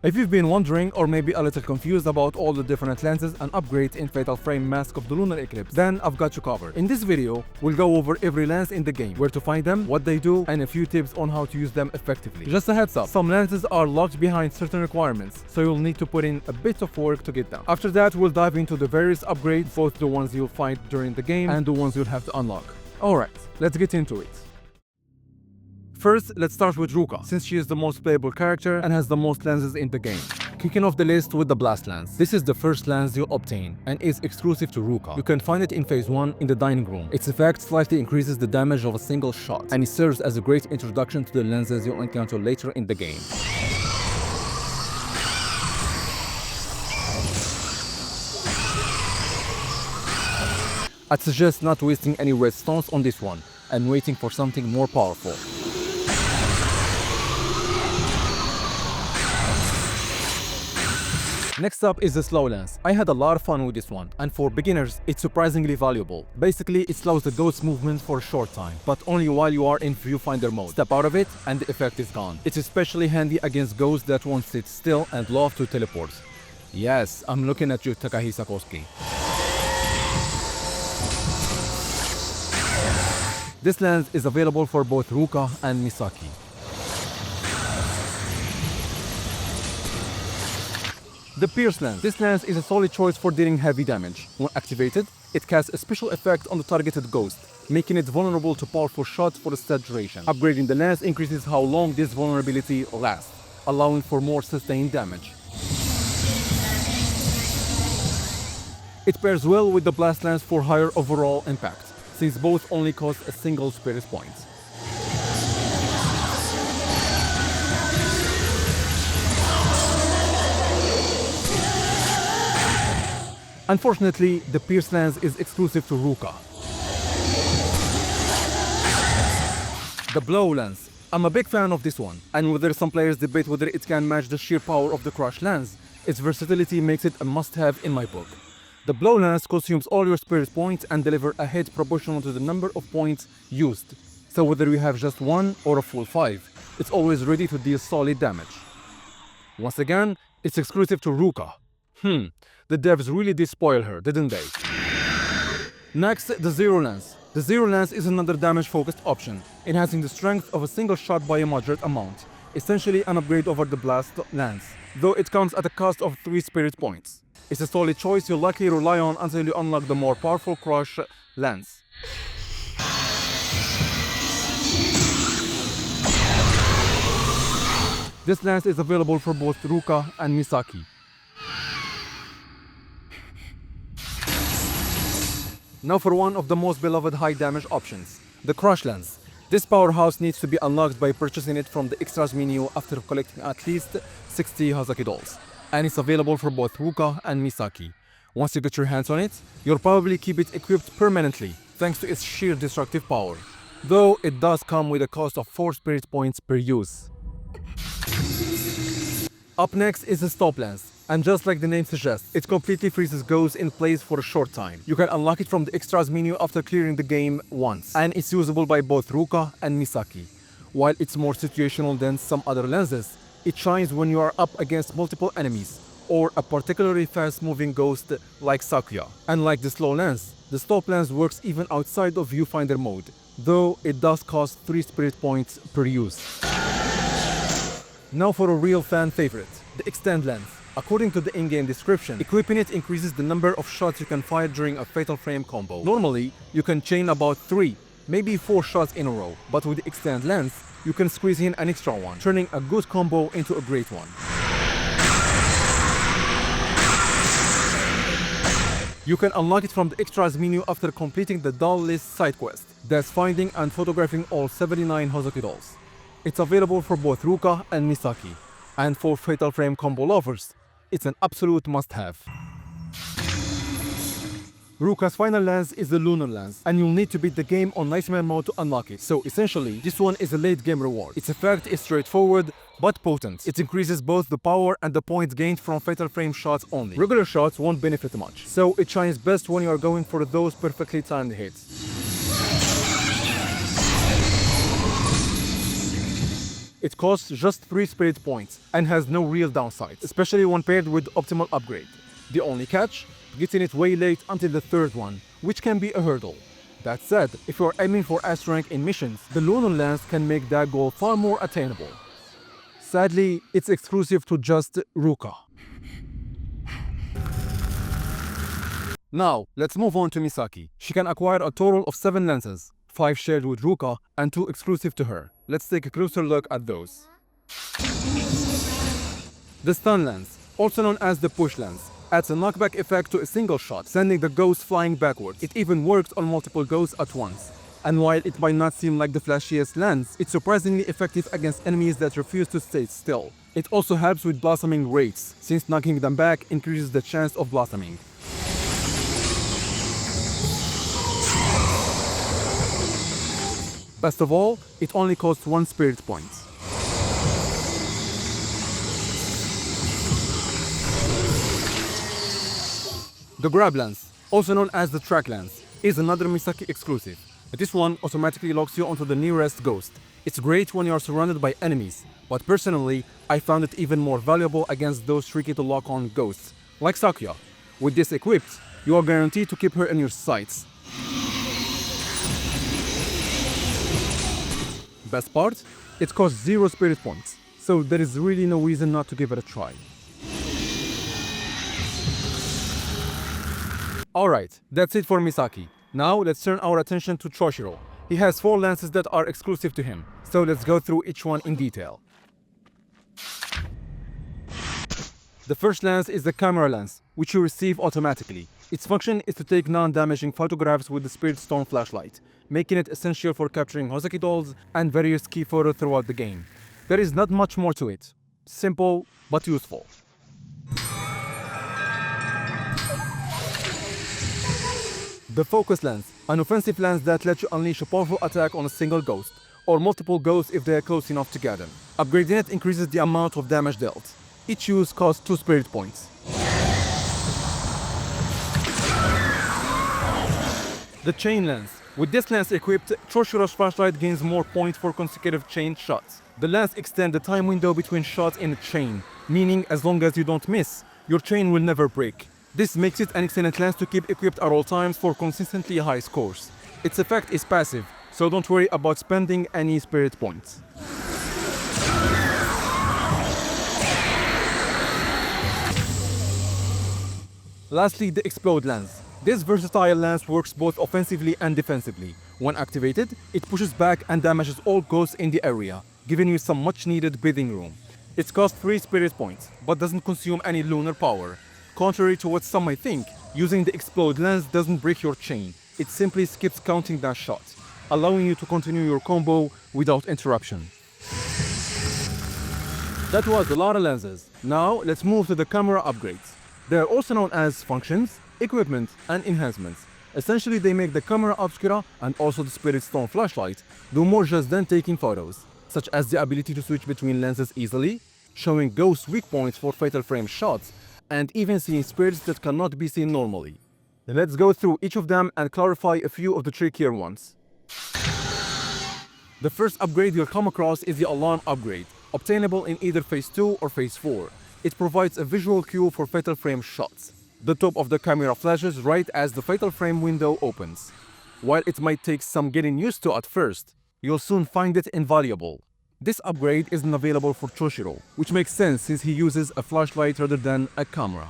If you've been wondering or maybe a little confused about all the different lenses and upgrades in Fatal Frame Mask of the Lunar Eclipse, then I've got you covered. In this video, we'll go over every lens in the game, where to find them, what they do, and a few tips on how to use them effectively. Just a heads up, some lenses are locked behind certain requirements, so you'll need to put in a bit of work to get them. After that, we'll dive into the various upgrades, both the ones you'll find during the game and the ones you'll have to unlock. Alright, let's get into it. First, let's start with Ruka, since she is the most playable character and has the most lenses in the game. Kicking off the list with the Blast Lens. This is the first lens you'll obtain and is exclusive to Ruka. You can find it in Phase 1 in the dining room. Its effect slightly increases the damage of a single shot, and it serves as a great introduction to the lenses you'll encounter later in the game. I'd suggest not wasting any red stones on this one and waiting for something more powerful. Next up is the slow lens. I had a lot of fun with this one, and for beginners, it's surprisingly valuable. Basically, it slows the ghost's movement for a short time, but only while you are in Viewfinder Mode. Step out of it, and the effect is gone. It's especially handy against ghosts that won't sit still and love to teleport. Yes, I'm looking at you, Takahisa Koski. This lens is available for both Ruka and Misaki. The Pierce Lens. This lens is a solid choice for dealing heavy damage. When activated, it casts a special effect on the targeted ghost, making it vulnerable to powerful shots for a set duration. Upgrading the lens increases how long this vulnerability lasts, allowing for more sustained damage. It pairs well with the Blast Lens for higher overall impact, since both only cost a single spirit point. Unfortunately, the Pierce Lens is exclusive to Ruka. The Blow Lens. I'm a big fan of this one, and whether some players debate whether it can match the sheer power of the Crush Lens, its versatility makes it a must-have in my book. The Blow Lens consumes all your spirit points and delivers a hit proportional to the number of points used. So whether you have just one or a full 5, it's always ready to deal solid damage. Once again, it's exclusive to Ruka. The devs really did spoil her, didn't they? Next, the Zero Lens. The Zero Lens is another damage-focused option, enhancing the strength of a single shot by a moderate amount, essentially an upgrade over the Blast Lens, though it comes at a cost of 3 spirit points. It's a solid choice you'll likely rely on until you unlock the more powerful Crush Lens. This lens is available for both Ruka and Misaki. Now for one of the most beloved high damage options, the Crush Lens. This powerhouse needs to be unlocked by purchasing it from the extras menu after collecting at least 60 Hazaki dolls, and it's available for both Ruka and Misaki. Once you get your hands on it, you'll probably keep it equipped permanently, thanks to its sheer destructive power, though it does come with a cost of 4 spirit points per use. Up next is the Stop Lens. And just like the name suggests, it completely freezes ghosts in place for a short time. You can unlock it from the extras menu after clearing the game once, and it's usable by both Ruka and Misaki. While it's more situational than some other lenses, it shines when you are up against multiple enemies, or a particularly fast-moving ghost like Sakuya. And like the Slow Lens, the Stop Lens works even outside of Viewfinder Mode, though it does cost 3 spirit points per use. Now for a real fan favorite, the Extend Lens. According to the in-game description, equipping it increases the number of shots you can fire during a Fatal Frame combo. Normally, you can chain about 3, maybe 4 shots in a row, but with the Extend Lens, you can squeeze in an extra one, turning a good combo into a great one. You can unlock it from the extras menu after completing the doll list side quest. That's finding and photographing all 79 Hazaki dolls. It's available for both Ruka and Misaki, and for Fatal Frame combo lovers, it's an absolute must-have. Ruka's final lens is the Lunar Lens, and you'll need to beat the game on Nightmare Mode to unlock it. So essentially, this one is a late game reward. Its effect is straightforward, but potent. It increases both the power and the points gained from Fatal Frame shots only. Regular shots won't benefit much, so it shines best when you are going for those perfectly timed hits. It costs just 3 spirit points and has no real downsides, especially when paired with optimal upgrade. The only catch? Getting it way late until the third one, which can be a hurdle. That said, if you're aiming for S rank in missions, the Lunar Lens can make that goal far more attainable. Sadly, it's exclusive to just Ruka. Now, let's move on to Misaki. She can acquire a total of 7 lenses, 5 shared with Ruka and 2 exclusive to her. Let's take a closer look at those. The Stun Lens, also known as the Push Lens, adds a knockback effect to a single shot, sending the ghost flying backwards. It even works on multiple ghosts at once. And while it might not seem like the flashiest lens, it's surprisingly effective against enemies that refuse to stay still. It also helps with blossoming rates, since knocking them back increases the chance of blossoming. Best of all, it only costs 1 spirit point. The Grab Lens, also known as the Track Lens, is another Misaki exclusive. This one automatically locks you onto the nearest ghost. It's great when you are surrounded by enemies, but personally, I found it even more valuable against those tricky to lock on ghosts, like Sakuya. With this equipped, you are guaranteed to keep her in your sights. Best part? It costs 0 spirit points, so there is really no reason not to give it a try. Alright, that's it for Misaki. Now let's turn our attention to Choshiro. He has 4 lenses that are exclusive to him, so let's go through each one in detail. The first lens is the Camera Lens, which you receive automatically. Its function is to take non-damaging photographs with the Spirit Stone flashlight, making it essential for capturing Hoseki dolls and various key photos throughout the game. There is not much more to it. Simple, but useful. The Focus Lens, an offensive lens that lets you unleash a powerful attack on a single ghost, or multiple ghosts if they are close enough together. Upgrading it increases the amount of damage dealt. Each use costs 2 spirit points. The Chain Lens. With this lens equipped, Choshiro's flashlight gains more points for consecutive chain shots. The lens extends the time window between shots in a chain, meaning as long as you don't miss, your chain will never break. This makes it an excellent lens to keep equipped at all times for consistently high scores. Its effect is passive, so don't worry about spending any spirit points. Lastly, the Explode Lens. This versatile lens works both offensively and defensively. When activated, it pushes back and damages all ghosts in the area, giving you some much needed breathing room. It costs 3 spirit points, but doesn't consume any lunar power. Contrary to what some might think, using the Explode Lens doesn't break your chain. It simply skips counting that shot, allowing you to continue your combo without interruption. That was a lot of lenses. Now let's move to the camera upgrades. They are also known as functions, equipment, and enhancements. Essentially, they make the Camera Obscura and also the Spirit Stone flashlight do more just than taking photos, such as the ability to switch between lenses easily, showing ghost weak points for fatal frame shots, and even seeing spirits that cannot be seen normally. Let's go through each of them and clarify a few of the trickier ones. The first upgrade you'll come across is the Alarm upgrade, obtainable in either Phase 2 or Phase 4. It provides a visual cue for fatal frame shots. The top of the camera flashes right as the fatal frame window opens. While it might take some getting used to at first, you'll soon find it invaluable. This upgrade isn't available for Choshiro, which makes sense since he uses a flashlight rather than a camera.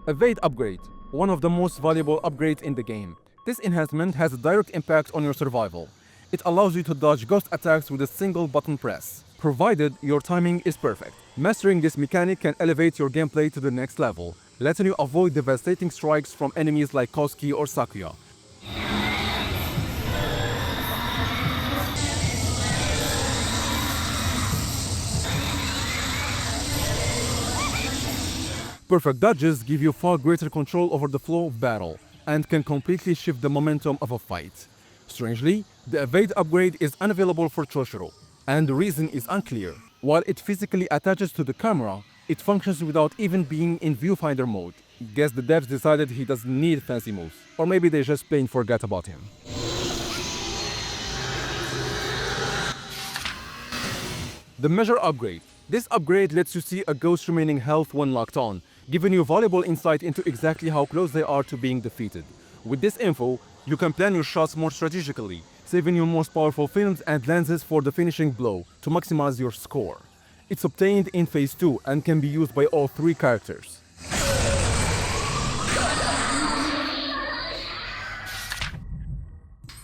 Evade upgrade, one of the most valuable upgrades in the game. This enhancement has a direct impact on your survival. It allows you to dodge ghost attacks with a single button press, provided your timing is perfect. Mastering this mechanic can elevate your gameplay to the next level, letting you avoid devastating strikes from enemies like Kosuke or Sakuya. Perfect dodges give you far greater control over the flow of battle, and can completely shift the momentum of a fight. Strangely, the Evade upgrade is unavailable for Choshiro, and the reason is unclear. While it physically attaches to the camera, it functions without even being in Viewfinder mode. Guess the devs decided he doesn't need fancy moves, or maybe they just plain forgot about him. The Measure upgrade. This upgrade lets you see a ghost's remaining health when locked on, giving you valuable insight into exactly how close they are to being defeated. With this info, you can plan your shots more strategically, saving your most powerful films and lenses for the finishing blow to maximize your score. It's obtained in Phase 2 and can be used by all 3 characters.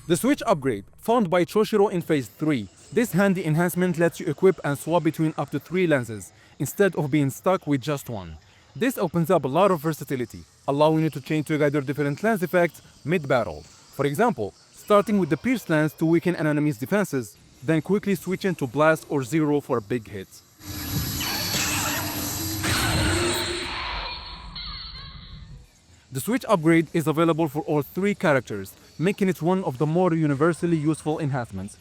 The Switch upgrade, found by Choshiro in Phase 3. This handy enhancement lets you equip and swap between up to 3 lenses, instead of being stuck with just one. This opens up a lot of versatility, allowing you to change to gather different lens effects mid-battle. For example, starting with the Pierce lens to weaken an enemy's defenses, then quickly switching to Blast or Zero for a big hit. The Switch upgrade is available for all 3 characters, making it one of the more universally useful enhancements.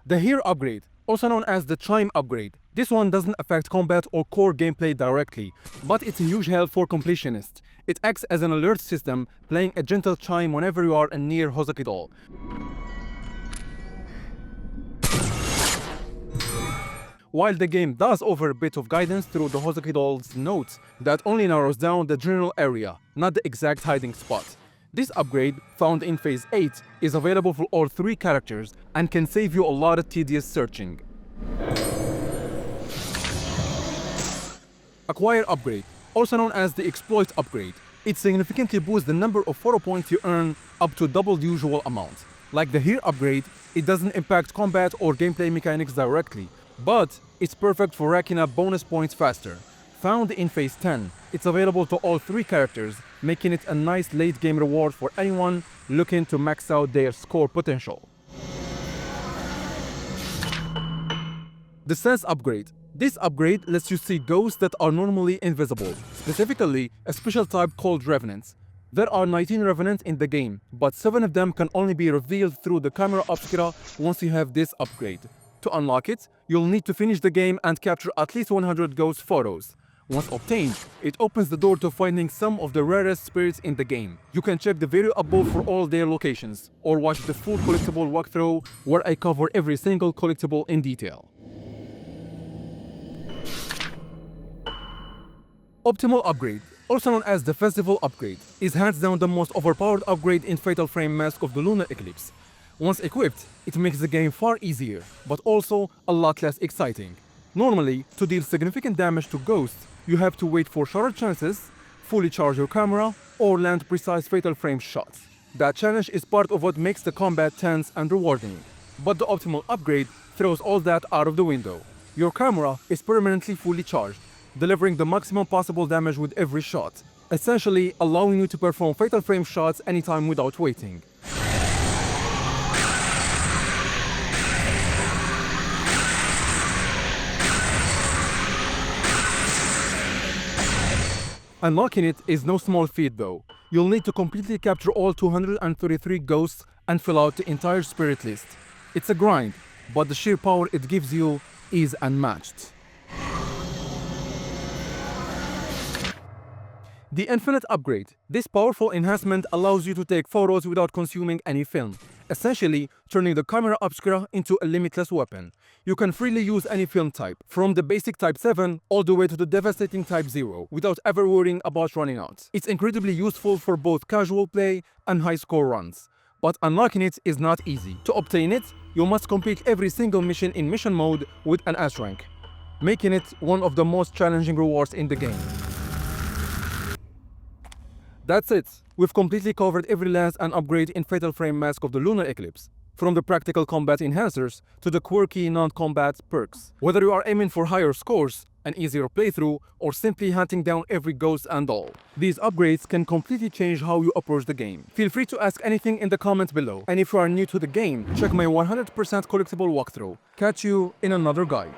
The Here upgrade, also known as the Chime upgrade. This one doesn't affect combat or core gameplay directly, but it's a huge help for completionists. It acts as an alert system, playing a gentle chime whenever you are near Hosaki-doll. While the game does offer a bit of guidance through the Hosaki-doll's notes, that only narrows down the general area, not the exact hiding spot. This upgrade, found in Phase 8, is available for all 3 characters and can save you a lot of tedious searching. Acquire upgrade, also known as the Exploit upgrade. It significantly boosts the number of photo points you earn up to double the usual amount. Like the Here upgrade, it doesn't impact combat or gameplay mechanics directly, but it's perfect for racking up bonus points faster. Found in Phase 10, it's available to all 3 characters, making it a nice late game reward for anyone looking to max out their score potential. The Sense upgrade. This upgrade lets you see ghosts that are normally invisible, specifically a special type called Revenants. There are 19 Revenants in the game, but 7 of them can only be revealed through the Camera Obscura once you have this upgrade. To unlock it, you'll need to finish the game and capture at least 100 ghost photos. Once obtained, it opens the door to finding some of the rarest spirits in the game. You can check the video above for all their locations, or watch the full collectible walkthrough where I cover every single collectible in detail. Optimal upgrade, also known as the Festival upgrade, is hands down the most overpowered upgrade in Fatal Frame Mask of the Lunar Eclipse. Once equipped, it makes the game far easier, but also a lot less exciting. Normally, to deal significant damage to ghosts, you have to wait for shorter chances, fully charge your camera, or land precise Fatal Frame shots. That challenge is part of what makes the combat tense and rewarding. But the optimal upgrade throws all that out of the window. Your camera is permanently fully charged, delivering the maximum possible damage with every shot, essentially allowing you to perform Fatal Frame shots anytime without waiting. Unlocking it is no small feat though. You'll need to completely capture all 233 ghosts and fill out the entire spirit list. It's a grind, but the sheer power it gives you is unmatched. The Infinite upgrade. This powerful enhancement allows you to take photos without consuming any film, essentially turning the Camera Obscura into a limitless weapon. You can freely use any film type, from the basic Type 7 all the way to the devastating Type 0, without ever worrying about running out. It's incredibly useful for both casual play and high-score runs. But unlocking it is not easy. To obtain it, you must complete every single mission in mission mode with an S rank, making it one of the most challenging rewards in the game. That's it. We've completely covered every lens and upgrade in Fatal Frame Mask of the Lunar Eclipse, from the practical combat enhancers to the quirky non-combat perks. Whether you are aiming for higher scores, an easier playthrough, or simply hunting down every ghost and all, these upgrades can completely change how you approach the game. Feel free to ask anything in the comments below, and if you are new to the game, check my 100% collectible walkthrough. Catch you in another guide.